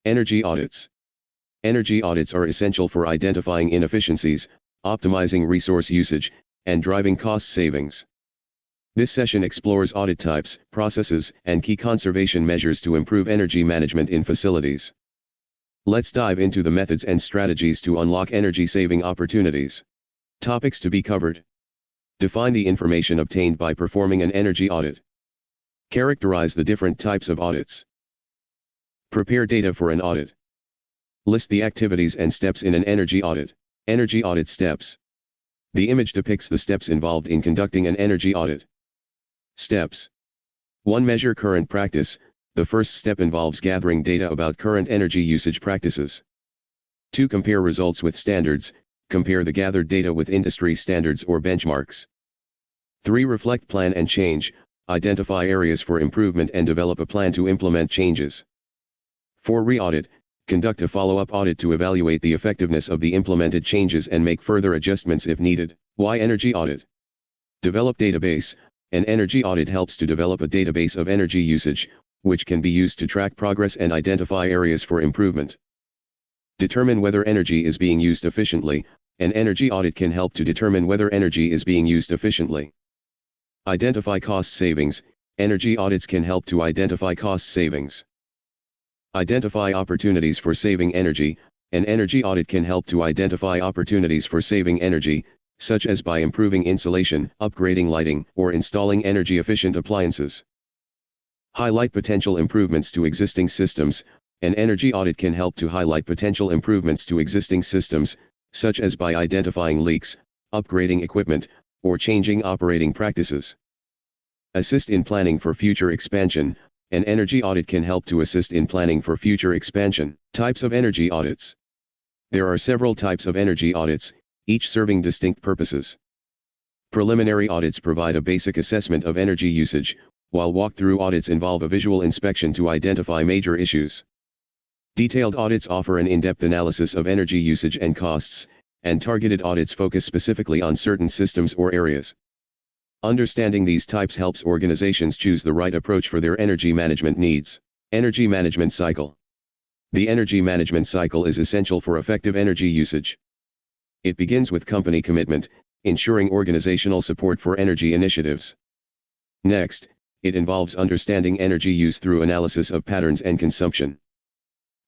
Energy audits. Energy audits are essential for identifying inefficiencies, optimizing resource usage, and driving cost savings. This session explores audit types, processes, and key conservation measures to improve energy management in facilities. Let's dive into the methods and strategies to unlock energy-saving opportunities. Topics to be covered. Define the information obtained by performing an energy audit. Characterize the different types of audits. Prepare data for an audit. List the activities and steps in an energy audit. Energy audit steps. The image depicts the steps involved in conducting an energy audit. Steps. 1. Measure current practice. The first step involves gathering data about current energy usage practices. 2. Compare results with standards. Compare the gathered data with industry standards or benchmarks. 3. Reflect, plan and change. Identify areas for improvement and develop a plan to implement changes. 4. Re-audit. Conduct a follow-up audit to evaluate the effectiveness of the implemented changes and make further adjustments if needed. Why energy audit? Develop database. An energy audit helps to develop a database of energy usage, which can be used to track progress and identify areas for improvement. Determine whether energy is being used efficiently. An energy audit can help to determine whether energy is being used efficiently. Identify cost savings. Energy audits can help to identify cost savings. Identify opportunities for saving energy. An energy audit can help to identify opportunities for saving energy, such as by improving insulation, upgrading lighting, or installing energy-efficient appliances. Highlight potential improvements to existing systems. An energy audit can help to highlight potential improvements to existing systems, such as by identifying leaks, upgrading equipment, or changing operating practices. Assist in planning for future expansion. An energy audit can help to assist in planning for future expansion. Types of energy audits. There are several types of energy audits, each serving distinct purposes. Preliminary audits provide a basic assessment of energy usage, while walkthrough audits involve a visual inspection to identify major issues. Detailed audits offer an in-depth analysis of energy usage and costs, and targeted audits focus specifically on certain systems or areas. Understanding these types helps organizations choose the right approach for their energy management needs. Energy management cycle. The energy management cycle is essential for effective energy usage. It begins with company commitment, ensuring organizational support for energy initiatives. Next, it involves understanding energy use through analysis of patterns and consumption.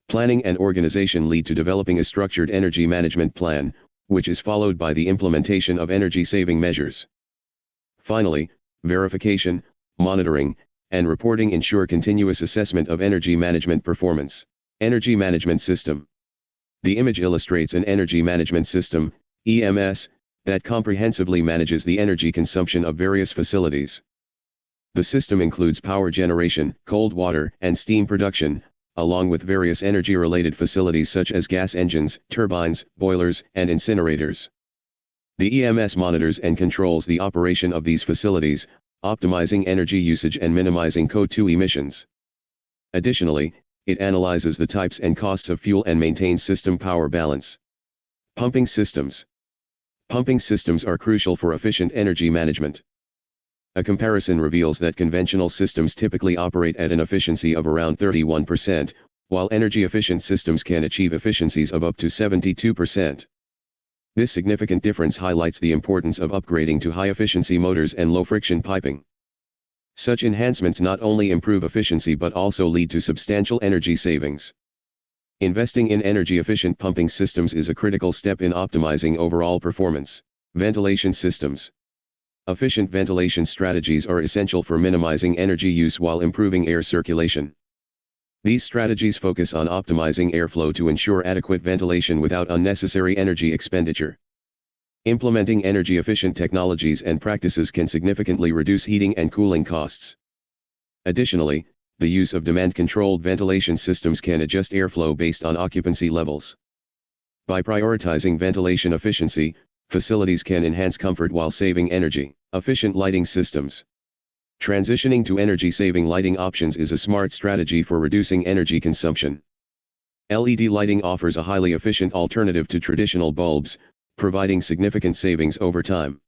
Planning and organization lead to developing a structured energy management plan, which is followed by the implementation of energy-saving measures. Finally, verification, monitoring, and reporting ensure continuous assessment of energy management performance. Energy management system. The image illustrates an energy management system, EMS, that comprehensively manages the energy consumption of various facilities. The system includes power generation, cold water, and steam production, along with various energy-related facilities such as gas engines, turbines, boilers, and incinerators. The EMS monitors and controls the operation of these facilities, optimizing energy usage and minimizing CO2 emissions. Additionally, it analyzes the types and costs of fuel and maintains system power balance. Pumping systems. Pumping systems are crucial for efficient energy management. A comparison reveals that conventional systems typically operate at an efficiency of around 31%, while energy-efficient systems can achieve efficiencies of up to 72%. This significant difference highlights the importance of upgrading to high-efficiency motors and low-friction piping. Such enhancements not only improve efficiency but also lead to substantial energy savings. Investing in energy-efficient pumping systems is a critical step in optimizing overall performance. Ventilation systems. Efficient ventilation strategies are essential for minimizing energy use while improving air circulation. These strategies focus on optimizing airflow to ensure adequate ventilation without unnecessary energy expenditure. Implementing energy-efficient technologies and practices can significantly reduce heating and cooling costs. Additionally, the use of demand-controlled ventilation systems can adjust airflow based on occupancy levels. By prioritizing ventilation efficiency, facilities can enhance comfort while saving energy. Efficient lighting systems. Transitioning to energy-saving lighting options is a smart strategy for reducing energy consumption. LED lighting offers a highly efficient alternative to traditional bulbs, providing significant savings over time.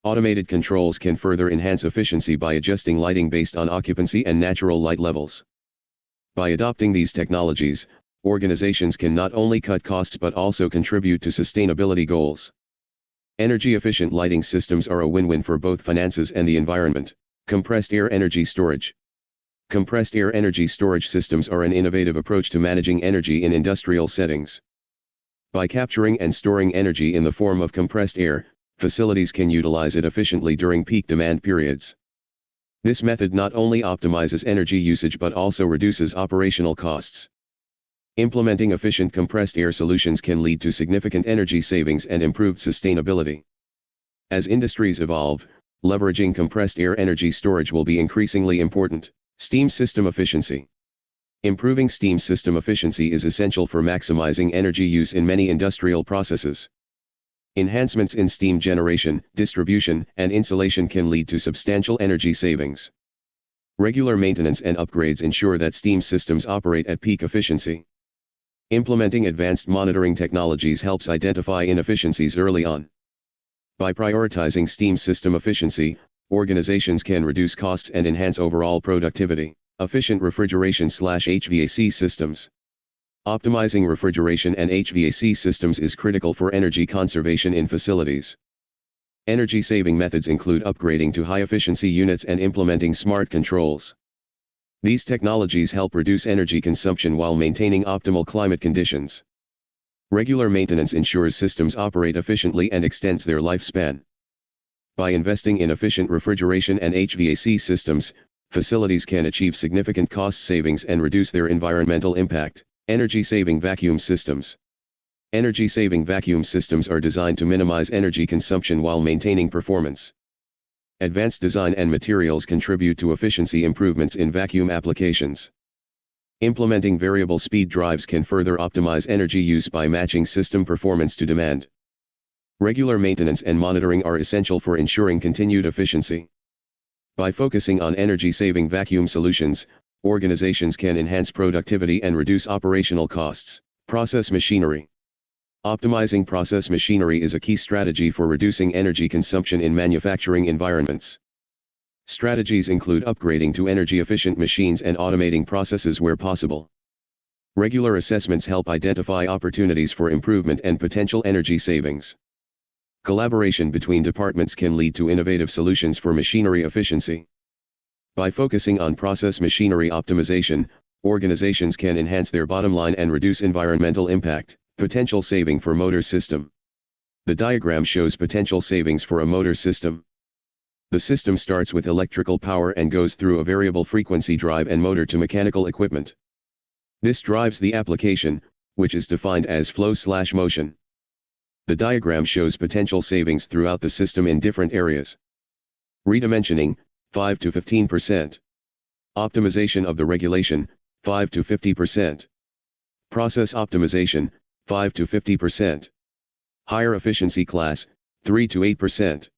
Automated controls can further enhance efficiency by adjusting lighting based on occupancy and natural light levels. By adopting these technologies, organizations can not only cut costs but also contribute to sustainability goals. Energy-efficient lighting systems are a win-win for both finances and the environment. Compressed air energy storage. Compressed air energy storage systems are an innovative approach to managing energy in industrial settings. By capturing and storing energy in the form of compressed air, facilities can utilize it efficiently during peak demand periods. This method not only optimizes energy usage but also reduces operational costs. Implementing efficient compressed air solutions can lead to significant energy savings and improved sustainability. As industries evolve, leveraging compressed air energy storage will be increasingly important. Steam system efficiency. Improving steam system efficiency is essential for maximizing energy use in many industrial processes. Enhancements in steam generation, distribution, and insulation can lead to substantial energy savings. Regular maintenance and upgrades ensure that steam systems operate at peak efficiency. Implementing advanced monitoring technologies helps identify inefficiencies early on. By prioritizing steam system efficiency, organizations can reduce costs and enhance overall productivity. Efficient refrigeration/HVAC systems. Optimizing refrigeration and HVAC systems is critical for energy conservation in facilities. Energy-saving methods include upgrading to high-efficiency units and implementing smart controls. These technologies help reduce energy consumption while maintaining optimal climate conditions. Regular maintenance ensures systems operate efficiently and extends their lifespan. By investing in efficient refrigeration and HVAC systems, facilities can achieve significant cost savings and reduce their environmental impact. Energy-saving vacuum systems. Energy-saving vacuum systems are designed to minimize energy consumption while maintaining performance. Advanced design and materials contribute to efficiency improvements in vacuum applications. Implementing variable speed drives can further optimize energy use by matching system performance to demand. Regular maintenance and monitoring are essential for ensuring continued efficiency. By focusing on energy-saving vacuum solutions, organizations can enhance productivity and reduce operational costs. Process machinery. Optimizing process machinery is a key strategy for reducing energy consumption in manufacturing environments. Strategies include upgrading to energy-efficient machines and automating processes where possible. Regular assessments help identify opportunities for improvement and potential energy savings. Collaboration between departments can lead to innovative solutions for machinery efficiency. By focusing on process machinery optimization, organizations can enhance their bottom line and reduce environmental impact. Potential saving for motor system. The diagram shows potential savings for a motor system. The system starts with electrical power and goes through a variable frequency drive and motor to mechanical equipment. This drives the application, which is defined as flow/motion. The diagram shows potential savings throughout the system in different areas. Redimensioning, 5 to 15%. Optimization of the regulation, 5 to 50%. Process optimization, 5 to 50%. Higher efficiency class, 3 to 8%.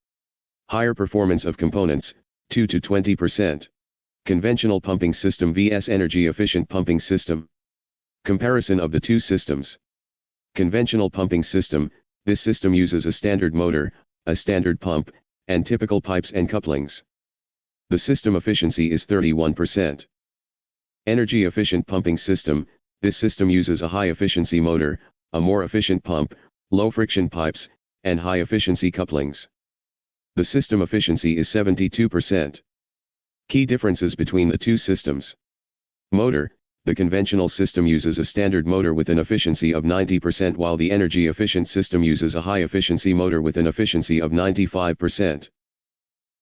Higher performance of components, 2 to 20%. Conventional pumping system vs energy efficient pumping system. Comparison of the two systems. Conventional pumping system, this system uses a standard motor, a standard pump, and typical pipes and couplings. The system efficiency is 31%. Energy efficient pumping system, this system uses a high efficiency motor, a more efficient pump, low friction pipes, and high efficiency couplings. The system efficiency is 72%. Key differences between the two systems. Motor, the conventional system uses a standard motor with an efficiency of 90% while the energy efficient system uses a high efficiency motor with an efficiency of 95%.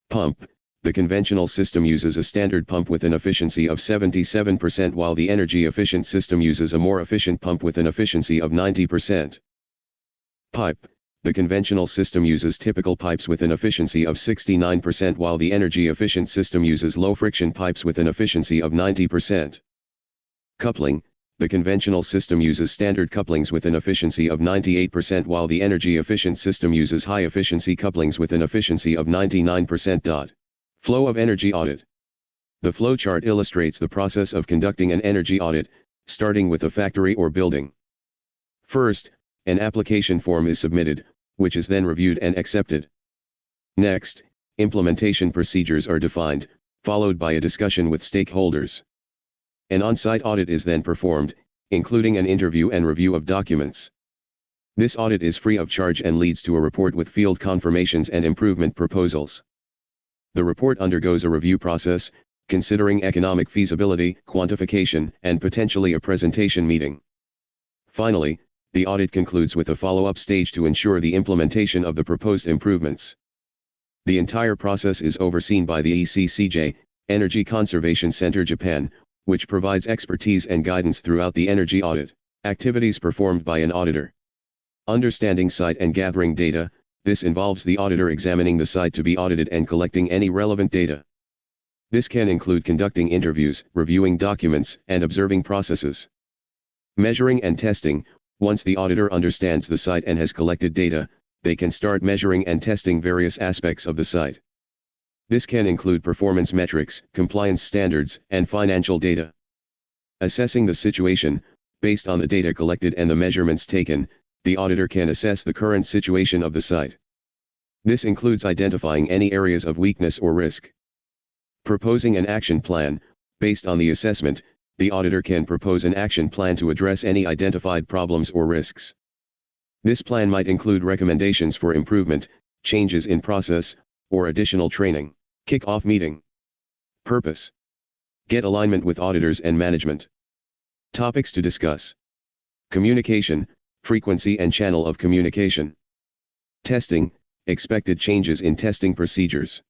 Pump, the conventional system uses a standard pump with an efficiency of 77% while the energy efficient system uses a more efficient pump with an efficiency of 90%. Pipe, the conventional system uses typical pipes with an efficiency of 69% while the energy efficient system uses low friction pipes with an efficiency of 90%. Coupling, the conventional system uses standard couplings with an efficiency of 98% while the energy efficient system uses high efficiency couplings with an efficiency of 99%. Flow of energy audit. The flow chart illustrates the process of conducting an energy audit, starting with a factory or building. First, an application form is submitted, which is then reviewed and accepted. Next, implementation procedures are defined, followed by a discussion with stakeholders. An on-site audit is then performed, including an interview and review of documents. This audit is free of charge and leads to a report with field confirmations and improvement proposals. The report undergoes a review process, considering economic feasibility, quantification, and potentially a presentation meeting. Finally, the audit concludes with a follow-up stage to ensure the implementation of the proposed improvements. The entire process is overseen by the ECCJ, Energy Conservation Center Japan, which provides expertise and guidance throughout the energy audit. Activities performed by an auditor. Understanding site and gathering data. This involves the auditor examining the site to be audited and collecting any relevant data. This can include conducting interviews, reviewing documents, and observing processes. Measuring and testing. Once the auditor understands the site and has collected data, they can start measuring and testing various aspects of the site. This can include performance metrics, compliance standards, and financial data. Assessing the situation. Based on the data collected and the measurements taken, the auditor can assess the current situation of the site. This includes identifying any areas of weakness or risk. Proposing an action plan. Based on the assessment, the auditor can propose an action plan to address any identified problems or risks. This plan might include recommendations for improvement, changes in process, or additional training. Kick-off meeting. Purpose. Get alignment with auditors and management. Topics to discuss. Communication, frequency and channel of communication. Testing, expected changes in testing procedures.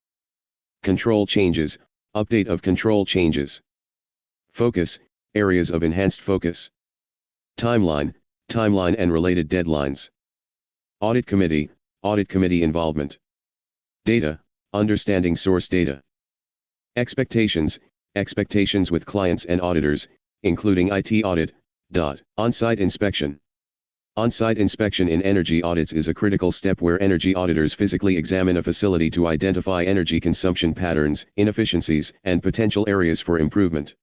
Control changes, update of control changes. Focus, areas of enhanced focus. Timeline and related deadlines. Audit committee involvement. Data, understanding source data. Expectations with clients and auditors, including IT audit. On-site inspection. On-site inspection in energy audits is a critical step where energy auditors physically examine a facility to identify energy consumption patterns, inefficiencies, and potential areas for improvement.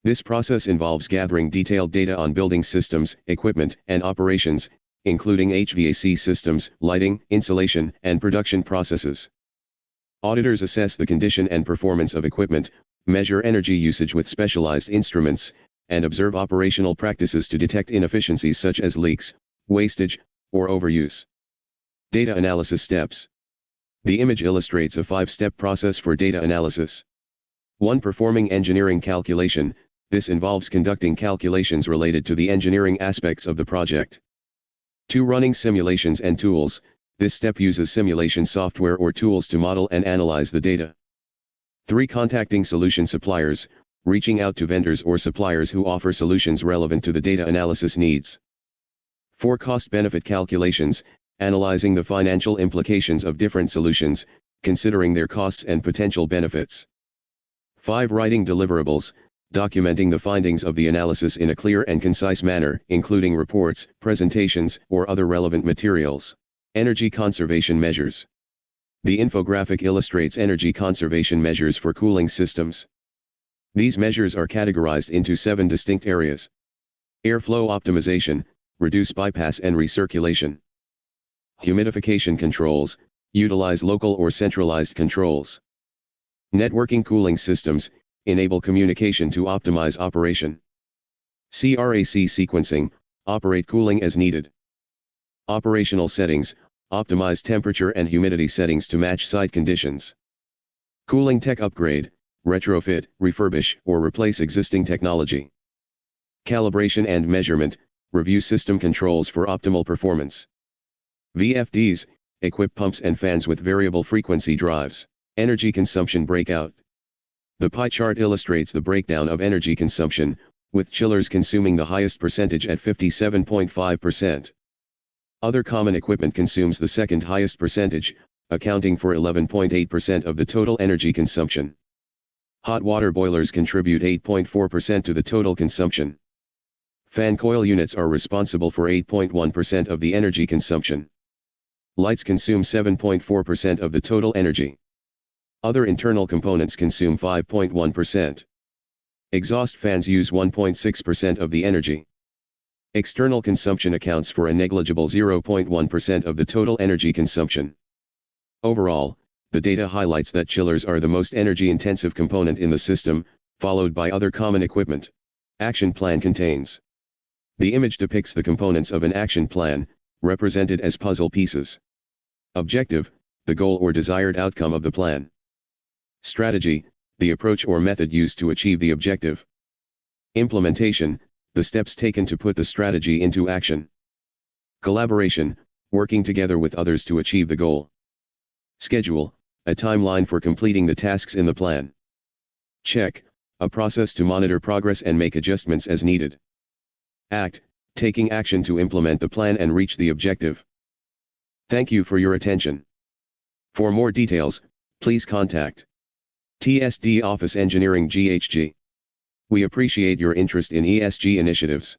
This process involves gathering detailed data on building systems, equipment, and operations, including HVAC systems, lighting, insulation, and production processes. Auditors assess the condition and performance of equipment, measure energy usage with specialized instruments, and observe operational practices to detect inefficiencies such as leaks, wastage, or overuse. Data analysis steps. The image illustrates a 5-step process for data analysis. 1. Performing engineering calculation. This involves conducting calculations related to the engineering aspects of the project. 2. Running simulations and tools. This step uses simulation software or tools to model and analyze the data. 3. Contacting solution suppliers. Reaching out to vendors or suppliers who offer solutions relevant to the data analysis needs. 4. Cost-benefit calculations, analyzing the financial implications of different solutions, considering their costs and potential benefits. 5. Writing deliverables, documenting the findings of the analysis in a clear and concise manner, including reports, presentations, or other relevant materials. Energy conservation measures. The infographic illustrates energy conservation measures for cooling systems. These measures are categorized into 7 distinct areas. Airflow optimization, reduce bypass and recirculation. Humidification controls, utilize local or centralized controls. Networking cooling systems, enable communication to optimize operation. CRAC sequencing, operate cooling as needed. Operational settings, optimize temperature and humidity settings to match site conditions. Cooling tech upgrade, retrofit, refurbish, or replace existing technology. Calibration and measurement, review system controls for optimal performance. VFDs, equip pumps and fans with variable frequency drives. Energy consumption breakout. The pie chart illustrates the breakdown of energy consumption, with chillers consuming the highest percentage at 57.5%. Other common equipment consumes the second highest percentage, accounting for 11.8% of the total energy consumption. Hot water boilers contribute 8.4% to the total consumption. Fan coil units are responsible for 8.1% of the energy consumption. Lights consume 7.4% of the total energy. Other internal components consume 5.1%. Exhaust fans use 1.6% of the energy. External consumption accounts for a negligible 0.1% of the total energy consumption. Overall, the data highlights that chillers are the most energy-intensive component in the system, followed by other common equipment. Action plan contains The image depicts the components of an action plan, represented as puzzle pieces. Objective, the goal or desired outcome of the plan. Strategy, the approach or method used to achieve the objective. Implementation, the steps taken to put the strategy into action. Collaboration, working together with others to achieve the goal. Schedule, a timeline for completing the tasks in the plan. Check, a process to monitor progress and make adjustments as needed. Act, taking action to implement the plan and reach the objective. Thank you for your attention. For more details, please contact TSD Office Engineering GHG. We appreciate your interest in ESG initiatives.